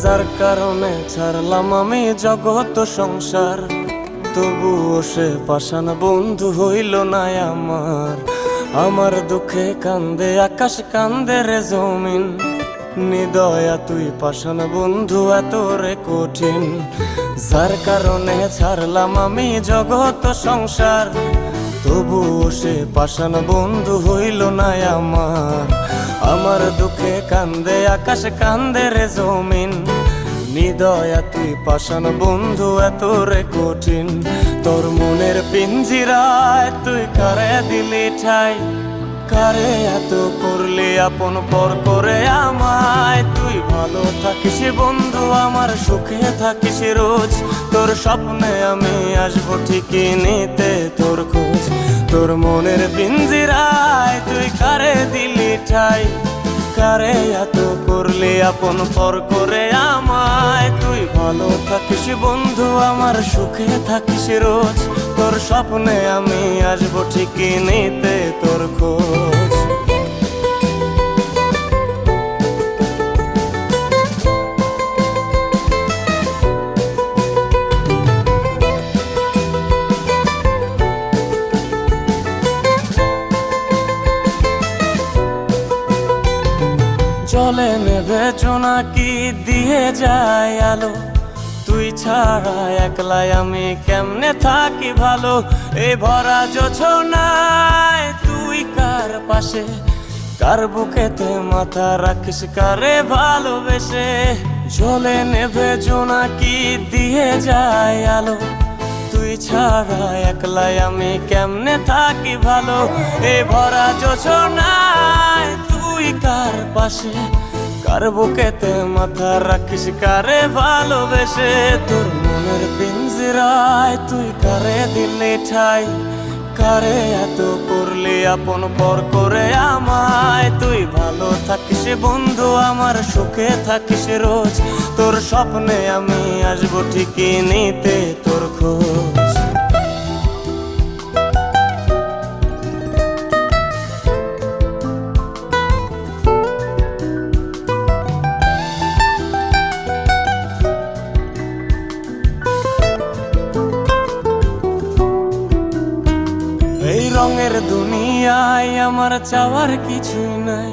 যার কারণে ছাড়লাম আমি জগৎ সংসার, তবুও সে পাষাণ বন্ধু হইল না আমার। আমার দুঃখে কান্দে আকাশ, কান্দে রে জমিন, নিদয়া তুই পাষাণ বন্ধু এত রে কঠিন। যার কারণে ছাড়লাম আমি জগৎ সংসার, তবুও সে পাষাণ বন্ধু হইল না আমার। আমার দুঃখে কান্দে আকাশ, কান্দে রে জমিন, নিদয়া তুই পাষাণ বন্ধু এত রে কঠিন। তোর মনের পিঞ্জিরায় তুই কারে দিলি ঠাই, কারে এত করলি আপন পর করে আমায়। তুই ভালো থাকিস বন্ধু আমার, সুখে থাকিস রোজ, তোর স্বপ্নে আমি আসবো ঠিকই নিতে তোর খোঁজ। তোর মনের পিঞ্জিরায় তুই কারে দিলি ঠাই, কারে এত করলি আপন পর করে আমায়। তুই ভালো থাকিস বন্ধু আমার, সুখে থাকিস রোজ, তোর স্বপ্নে আমি আসবো ঠিকই নিতে তোর খোঁজ। জলে নেভে জোনাকি দিয়ে যায় আলো, তুই ছাড়া একলাই আমি কেমনে থাকি ভালো। এই ভরা জোছনায় তুই কার পাশে, কার বুকেতে মাথা রাখিস কারে ভালোবেসে। জলে নেভে জোনাকি দিয়ে যায় আলো, তুই ছাড়া একলাই আমি কেমনে থাকি ভালো। এই ভরা জোছনায় তুই কার পাশে, কার বুকেতে মাথা রাখিস কারে ভালোবেসে। তোর মনের পিঞ্জিরায় তুই কারে দিলি ঠাই, কারে এত করলি আপন পর করে আমায়। তুই ভালো থাকিস বন্ধু আমার, সুখে থাকিস রোজ, তোর স্বপ্নে আমি আসবো ঠিকই নিতে তোর খোঁজ। এই রঙের দুনিয়ায় আমার চাওয়ার কিছুই নাই,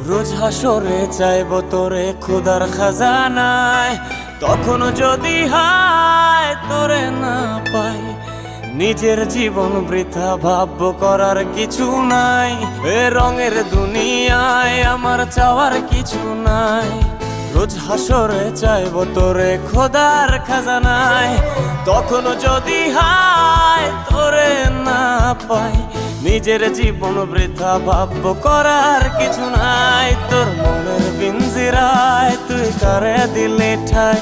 রোজ হাসরে চাইব তোরে খোদার খাজানায়। তখন যদি হায় তোরে না পাই, নিজের জীবন বৃথা ভাবব করার কিছু নাই। এ রঙের দুনিয়ায় আমার চাওয়ার কিছু নাই, রোজ হাসরে চাইব তোরে খোদার খাজানায়। তখন যদি হায় তোরে না পাই, নিজের জীবন বৃথা ভাবব করার কিছু নাই। তোর মনের পিঞ্জিরায় তুই কারে দিলি ঠাই,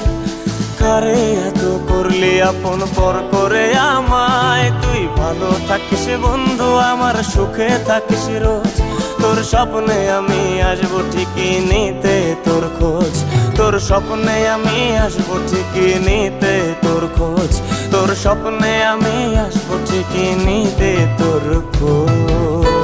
কারে এত করলি আপন পর করে আমায়। তুই ভালো থাকিস বন্ধু আমার, সুখে থাকিস রোজ, তোর স্বপ্নে আমি আসবো ঠিকই নিতে তোর খোঁজ। তোর স্বপ্নে আমি আসবো ঠিকই নিতে তোর খোঁজ, তোর স্বপ্নে আমি আসবো ঠিকই নিতে তোর খোঁজ।